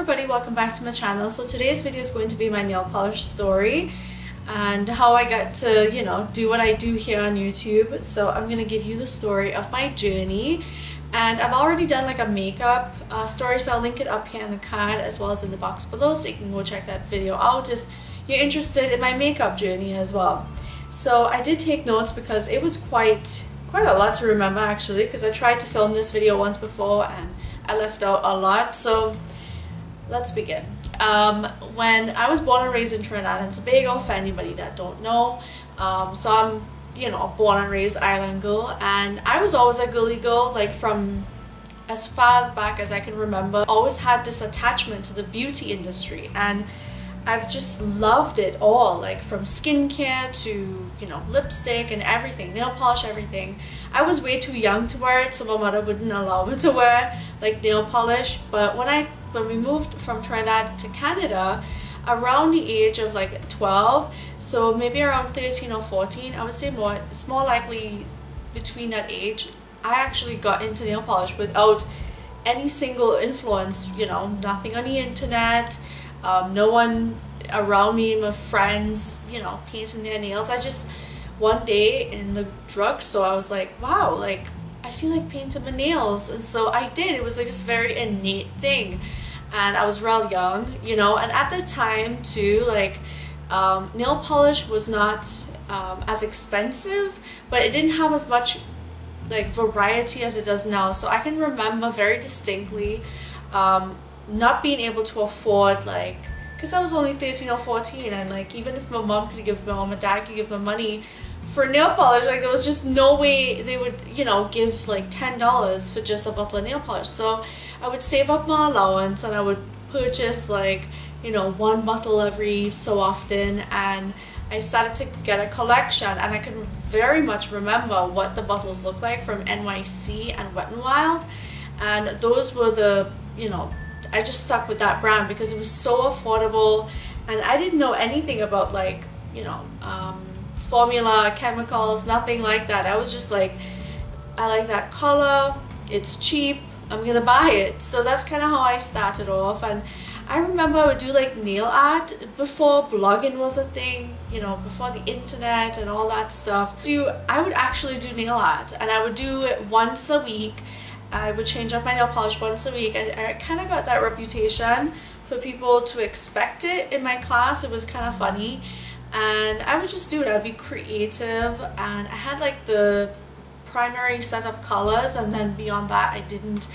everybody, welcome back to my channel. So today's video is going to be my nail polish story and how I got to, do what I do here on YouTube. So I'm going to give you the story of my journey, and I've already done like a makeup story, so I'll link it up here in the card as well as in the box below, so you can go check that video out if you're interested in my makeup journey as well. So I did take notes because it was quite a lot to remember actually, because I tried to film this video once before and I left out a lot. So let's begin. When I was born and raised in Trinidad and Tobago, for anybody that don't know, so I'm born and raised island girl, and I was always a girly girl, like from as far back as I can remember. Always had this attachment to the beauty industry, and I've just loved it all, like from skincare to lipstick and everything, nail polish, everything. I was way too young to wear it, so my mother wouldn't allow me to wear like nail polish. But when we moved from Trinidad to Canada around the age of like 12, so maybe around 13 or 14, I would say it's more likely between that age, I actually got into nail polish without any single influence, nothing on the internet, no one around me, my friends, painting their nails. I just, one day in the drugstore, I was like, wow, like I feel like painting my nails. And so I did. It was like this very innate thing, and I was real young, and at the time too, like nail polish was not as expensive, but it didn't have as much like variety as it does now. So I can remember very distinctly not being able to afford, like, because I was only 13 or 14, and like even if my mom could give me, or my dad could give me money for nail polish, like there was just no way they would give like $10 for just a bottle of nail polish. So I would save up my allowance and I would purchase like one bottle every so often, and I started to get a collection, and I can very much remember what the bottles looked like from NYX and Wet n Wild, and those were the I just stuck with that brand because it was so affordable, and I didn't know anything about like formula, chemicals, nothing like that. I was just like, I like that color, it's cheap, I'm gonna buy it. So that's kind of how I started off. And I remember I would do like nail art before blogging was a thing, before the internet and all that stuff. I would actually do nail art, and I would do it once a week. I would change up my nail polish once a week. I kind of got that reputation for people to expect it in my class. It was kind of funny, and I would just do it. I'd be creative, and I had like the primary set of colors, and then beyond that I didn't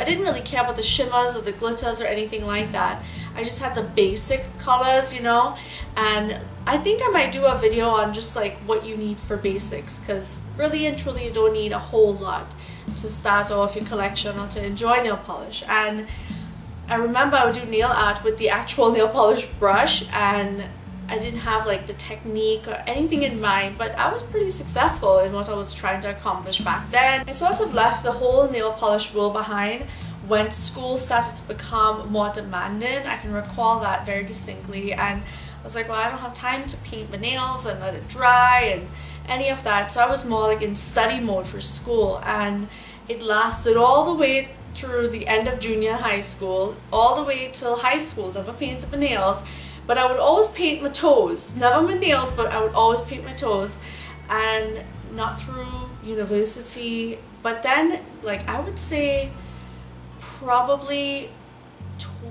really care about the shimmers or the glitters or anything like that. I just had the basic colors, and I think I might do a video on just like what you need for basics, because really and truly you don't need a whole lot to start off your collection or to enjoy nail polish. And I remember I would do nail art with the actual nail polish brush, and I didn't have like the technique or anything in mind, but I was pretty successful in what I was trying to accomplish back then. I sort of left the whole nail polish world behind when school started to become more demanding. I can recall that very distinctly, and I was like, well, I don't have time to paint my nails and let it dry and any of that. So I was more like in study mode for school, and it lasted all the way through the end of junior high school, all the way till high school. Never painted my nails, but I would always paint my toes. Never my nails, but I would always paint my toes. And not through university, but then like I would say probably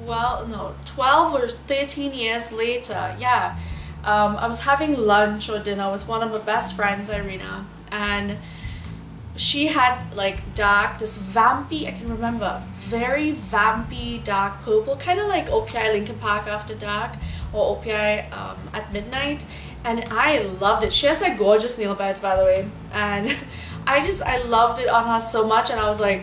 12 or 13 years later, yeah, I was having lunch or dinner with one of my best friends, Irina, and she had like this vampy, I can remember, very vampy dark purple, kind of like OPI Linkin Park After Dark or OPI at midnight, and I loved it. She has like gorgeous nail beds, by the way, and I loved it on her so much, and I was like,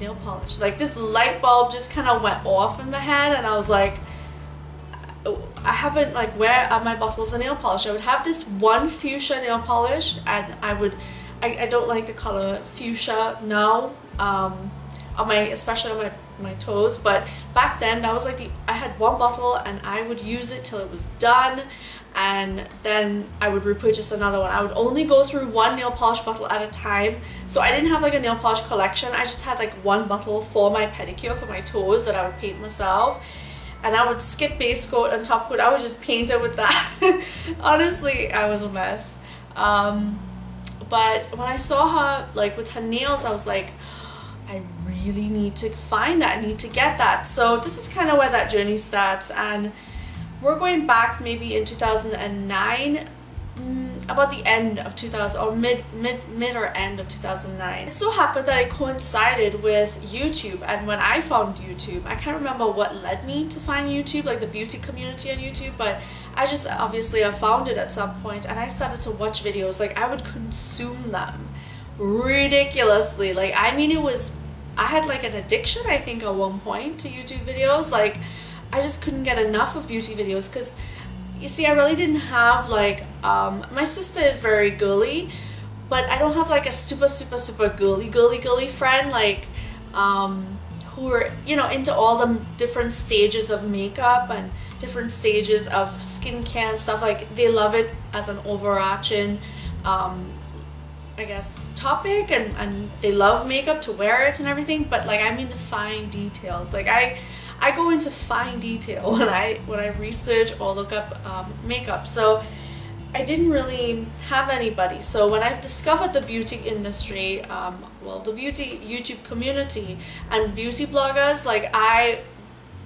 nail polish, like this light bulb just kind of went off in my head, and I was like, I haven't, like, where are my bottles of nail polish? I would have this one fuchsia nail polish, and I don't like the color fuchsia now, especially on my toes, but back then that was like I had one bottle and I would use it till it was done. and then I would repurchase another one. I would only go through one nail polish bottle at a time, so I didn't have like a nail polish collection. I just had like one bottle for my pedicure, for my toes, that I would paint myself, and I would skip base coat and top coat. I would just paint it with that. Honestly, I was a mess. But when I saw her like with her nails, I was like, I really need to find that, I need to get that. So this is kind of where that journey starts, and we're going back maybe in 2009, about the end of 2000, or mid or end of 2009. It so happened that it coincided with YouTube, and when I found YouTube, I can't remember what led me to find YouTube, like the beauty community on YouTube, but I just obviously I found it at some point, and I started to watch videos. Like I would consume them ridiculously. Like I mean, I had like an addiction, I think, at one point to YouTube videos. Like I just couldn't get enough of beauty videos, because you see, I really didn't have like my sister is very girly, but I don't have like a super girly friend, like who are, you know, into all the different stages of makeup and different stages of skincare and stuff. Like they love it as an overarching I guess topic, and they love makeup to wear it and everything, but like I mean the fine details. Like I go into fine detail when I research or look up makeup. So I didn't really have anybody. So when I discovered the beauty industry, well, the beauty YouTube community and beauty bloggers, like I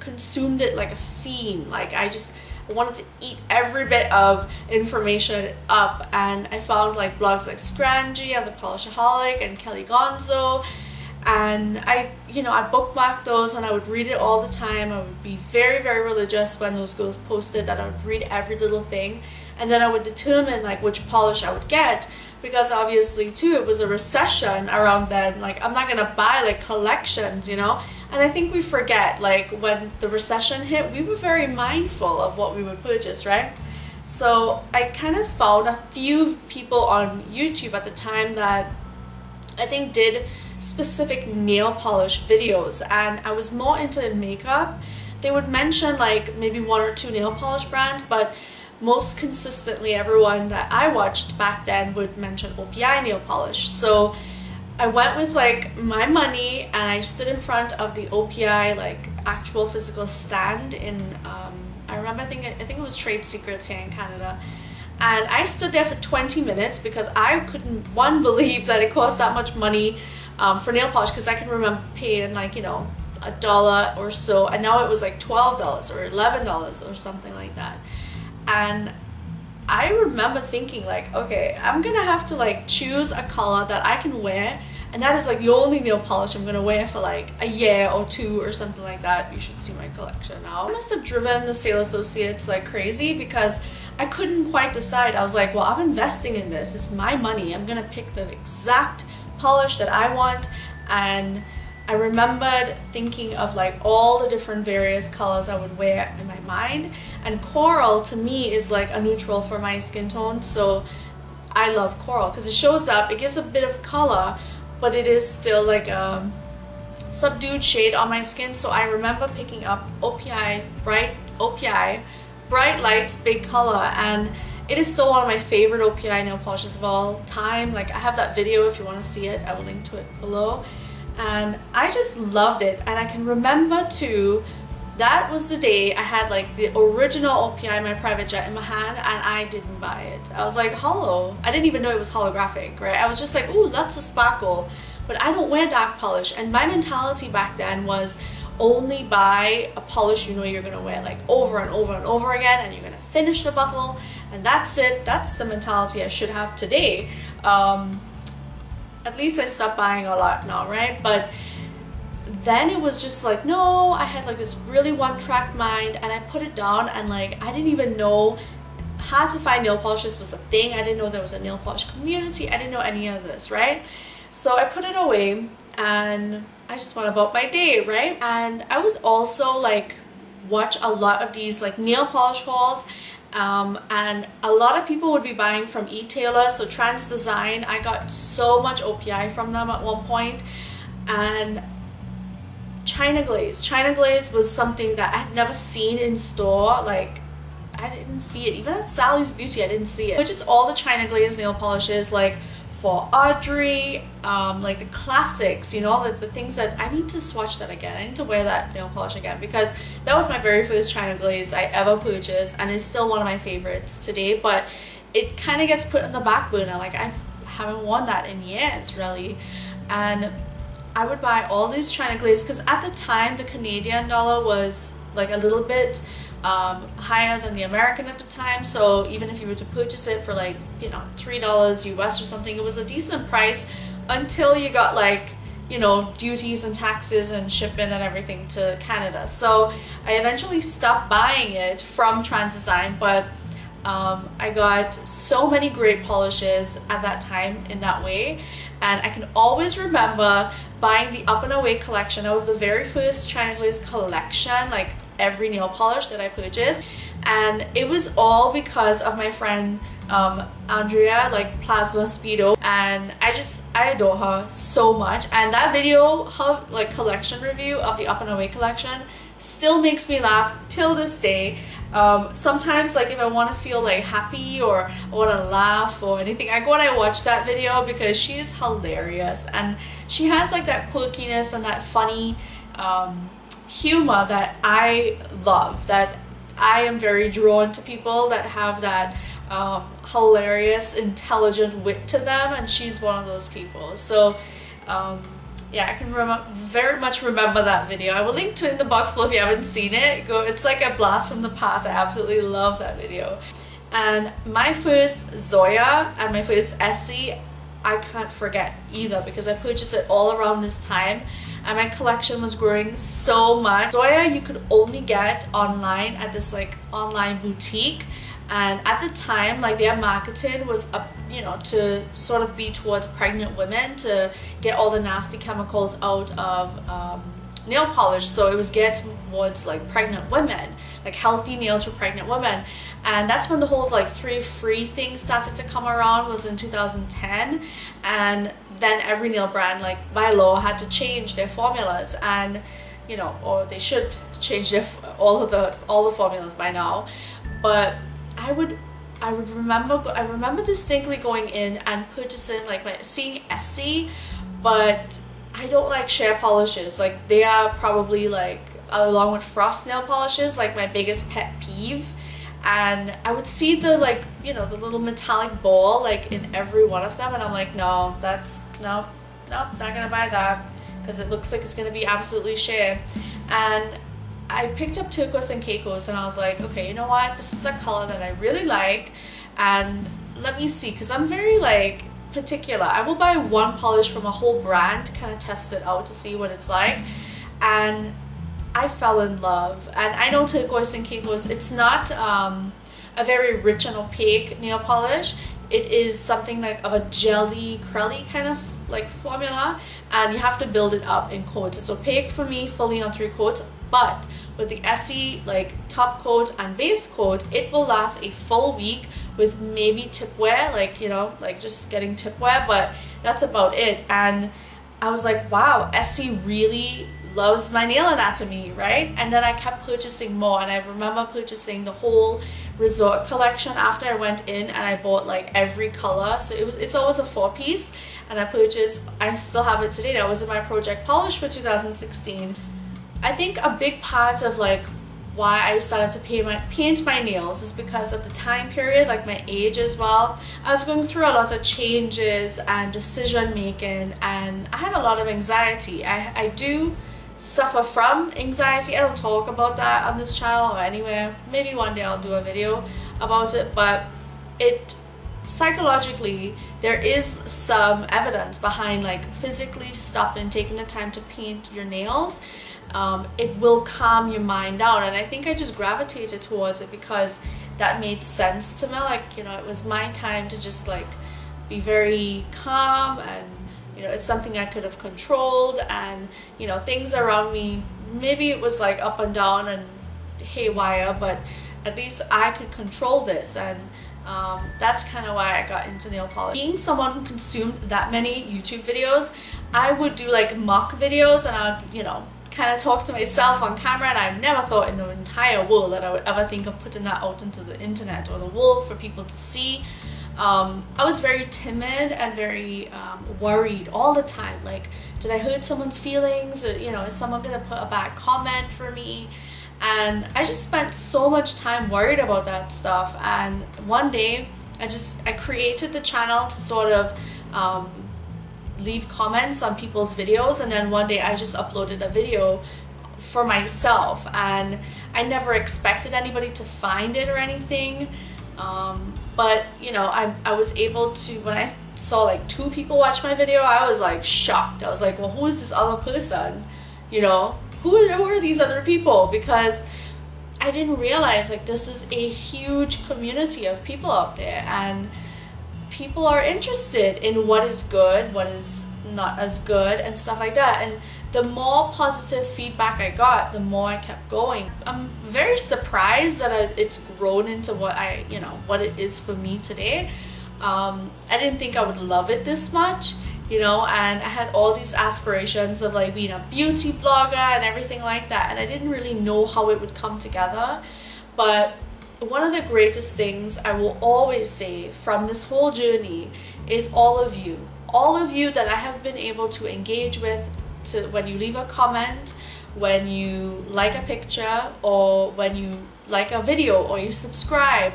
consumed it like a fiend. Like I wanted to eat every bit of information up, and I found like blogs like Scrangy and the Polishaholic and Kelly Gonzo, and I bookmarked those, and I would read it all the time. I would be very religious when those girls posted that. I would read every little thing, and then I would determine like which polish I would get, because obviously too it was a recession around then. Like I'm not gonna buy like collections, you know. And I think we forget, like when the recession hit, we were very mindful of what we would purchase, right? So I kind of found a few people on YouTube at the time that I think did specific nail polish videos, and I was more into makeup. They would mention like maybe one or two nail polish brands, but most consistently everyone that I watched back then would mention OPI nail polish. So I went with like my money, and I stood in front of the OPI like actual physical stand in I remember, I think it was Trade Secrets here in Canada, and I stood there for 20 minutes because I couldn't believe that it cost that much money for nail polish, because I can remember paying like, you know, $1 or so, and now it was like $12 or $11 or something like that. And I remember thinking like, okay, I'm gonna have to like choose a color that I can wear, and that is like the only nail polish I'm gonna wear for like a year or two or something like that. You should see my collection now. I must have driven the sales associates like crazy, because I couldn't quite decide. I was like, well, I'm investing in this, it's my money, I'm gonna pick the exact polish that I want. And I remembered thinking of like all the different various colors I would wear in my mind, and coral to me is like a neutral for my skin tone, so I love coral because it shows up, it gives a bit of color, but it is still like a subdued shade on my skin. So I remember picking up OPI Bright Lights Big Color, and it is still one of my favorite OPI nail polishes of all time. Like I have that video if you want to see it, I will link to it below. And I just loved it. And I can remember too, that was the day I had like the original OPI My Private Jet in my hand, and I didn't buy it. I was like, hollow. I didn't even know it was holographic, right? I was just like, ooh, lots of sparkle, but I don't wear dark polish. And my mentality back then was only buy a polish you know you're gonna wear like over and over and over again, and you're gonna finish the bottle, and that's it. That's the mentality I should have today. At least I stopped buying a lot now, right? But then it was just like, no, I had like this really one-track mind, and I put it down, and like I didn't even know how to find nail polishes was a thing. I didn't know there was a nail polish community. I didn't know any of this, right? So I put it away, and I just went about my day, right? And I was also like watch a lot of these like nail polish hauls, and a lot of people would be buying from e-tailers. So Trans Design, I got so much OPI from them at one point. And China Glaze was something that I had never seen in store. Like I didn't see it. Even at Sally's Beauty, I didn't see it. Which is all the China Glaze nail polishes, like for Audrey, like the classics, you know, the things that I need to swatch that again. I need to wear that nail polish again, because that was my very first China Glaze I ever purchased, and it's still one of my favorites today. But it kind of gets put on the back burner. Like I haven't worn that in years, really. And I would buy all these China Glaze because at the time the Canadian dollar was like a little bit higher than the American at the time, so even if you were to purchase it for like, you know, $3 US or something, it was a decent price until you got like, you know, duties and taxes and shipping and everything to Canada. So I eventually stopped buying it from Transdesign, but I got so many great polishes at that time in that way. And I can always remember buying the Up and Away collection. That was the very first China Glaze collection, like every nail polish that I purchased, and it was all because of my friend Andrea, like Plasma Speedo, and I adore her so much. And that video, her like collection review of the Up and Away collection, still makes me laugh till this day. Sometimes, like if I want to feel like happy or I want to laugh or anything, I go and I watch that video because she is hilarious, and she has like that quirkiness and that funny humor that I love, that I am very drawn to people that have that hilarious, intelligent wit to them, and she's one of those people. So yeah, I can very much remember that video. I will link to it in the box below if you haven't seen it. It's like a blast from the past. I absolutely love that video. And my first Zoya and my first Essie, I can't forget either, because I purchased it all around this time and my collection was growing so much. Zoya you could only get online at this like online boutique, and at the time like their marketing was up, you know, to sort of be towards pregnant women, to get all the nasty chemicals out of nail polish. So it was geared towards like pregnant women, like healthy nails for pregnant women. And that's when the whole like 3 free thing started to come around, was in 2010. And then every nail brand, like by law, had to change their formulas, and you know, or they should change their all the formulas by now. But I remember distinctly going in and purchasing like seeing Essie, but I don't like sheer polishes. Like they are probably like, along with frost nail polishes, like my biggest pet peeve. And I would see the like, you know, the little metallic ball like in every one of them, and I'm like, no, nope, not gonna buy that, because it looks like it's gonna be absolutely sheer. And I picked up turquoise and Caicos, and I was like, okay, you know what, this is a color that I really like, and let me see, because I'm very like particular. I will buy one polish from a whole brand to kind of test it out to see what it's like. And I fell in love. And I know turquoise and Caicos, it's not a very rich and opaque nail polish. It is something like of a jelly, crelly kind of like formula, and you have to build it up in coats. It's opaque for me, fully on 3 coats, but with the Essie like top coat and base coat, it will last a full week with maybe tip wear, like, you know, like just getting tip wear, but that's about it. And I was like, wow, Essie really loves my nail anatomy, right? And then I kept purchasing more, and I remember purchasing the whole resort collection after I went in, and I bought like every color. So it's always a 4-piece, and I still have it today. That was in my project polish for 2016. I think a big part of like why I started to paint my nails is because of the time period, like my age as well. I was going through a lot of changes and decision making, and I had a lot of anxiety. I do suffer from anxiety. I don't talk about that on this channel or anywhere. Maybe one day I'll do a video about it, but psychologically there is some evidence behind like physically stopping, taking the time to paint your nails. It will calm your mind down, and I think I just gravitated towards it because that made sense to me. Like, you know, it was my time to just like be very calm, and you know, it's something I could have controlled, and you know, things around me, maybe it was like up and down and haywire, but at least I could control this. And that's kind of why I got into nail polish. Being someone who consumed that many YouTube videos, I would do like mock videos, and I would, you know, kind of talk to myself on camera, and I've never thought in the entire world that I would ever think of putting that out into the internet or the world for people to see. I was very timid and very worried all the time. Like, did I hurt someone's feelings? Or, you know, is someone gonna put a bad comment for me? And I just spent so much time worried about that stuff. And one day I created the channel to sort of leave comments on people's videos, and then one day I just uploaded a video for myself, and I never expected anybody to find it or anything. But you know, I was able to, when I saw like 2 people watch my video, I was like shocked. I was like, well, who is this other person? You know, who are these other people? Because I didn't realize like this is a huge community of people out there, and people are interested in what is good, what is not as good, and stuff like that. And the more positive feedback I got, the more I kept going. I'm very surprised that it's grown into what what it is for me today. I didn't think I would love it this much, you know, and I had all these aspirations of like being a beauty blogger and everything like that, and I didn't really know how it would come together. But one of the greatest things I will always say from this whole journey is all of you that I have been able to engage with, to when you leave a comment, when you like a picture, or when you like a video, or you subscribe.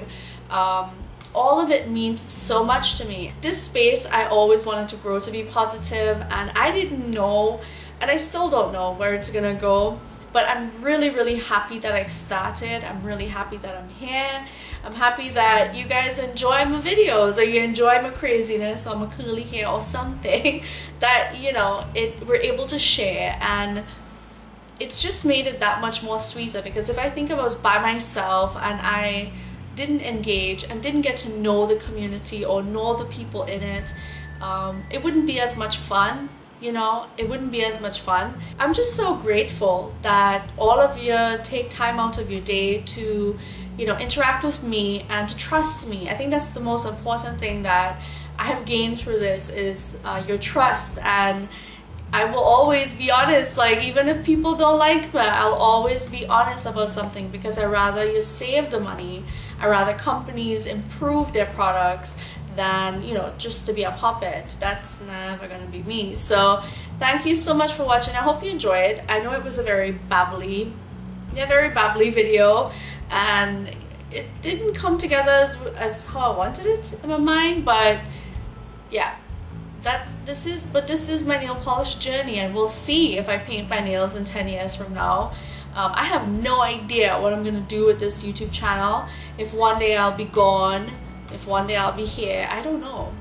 All of it means so much to me. This space I always wanted to grow to be positive, and I didn't know, and I still don't know where it's gonna go. But I'm really happy that I started. I'm really happy that I'm here. I'm happy that you guys enjoy my videos, or you enjoy my craziness, or my curly hair, or something that, you know, we're able to share. And it's just made it that much more sweeter, because if I think if I was by myself and I didn't engage and didn't get to know the community or know the people in it, it wouldn't be as much fun. You know, it wouldn't be as much fun. I'm just so grateful that all of you take time out of your day to, you know, interact with me and to trust me. I think that's the most important thing that I have gained through this, is your trust. And I will always be honest. Like, even if people don't like me, I'll always be honest about something, because I rather you save the money, I rather companies improve their products than, you know, just to be a puppet. That's never gonna be me. So thank you so much for watching. I hope you enjoyed. I know it was a very babbly video, and it didn't come together as how I wanted it in my mind, but yeah, this is my nail polish journey, and we'll see if I paint my nails in 10 years from now. I have no idea what I'm gonna do with this YouTube channel. If one day I'll be gone, if one day I'll be here, I don't know.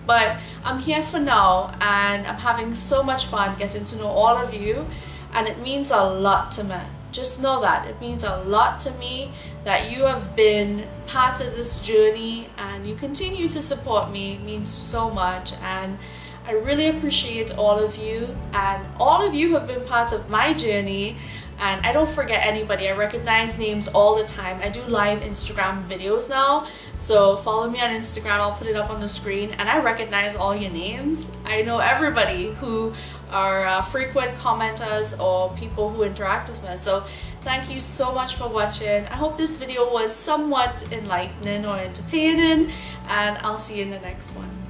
But I'm here for now, and I'm having so much fun getting to know all of you, and it means a lot to me. Just know that it means a lot to me that you have been part of this journey, and you continue to support me. It means so much, and I really appreciate all of you, and all of you have been part of my journey. And I don't forget anybody. I recognize names all the time. I do live Instagram videos now, so follow me on Instagram. I'll put it up on the screen, and I recognize all your names. I know everybody who are frequent commenters or people who interact with me. So thank you so much for watching. I hope this video was somewhat enlightening or entertaining, and I'll see you in the next one.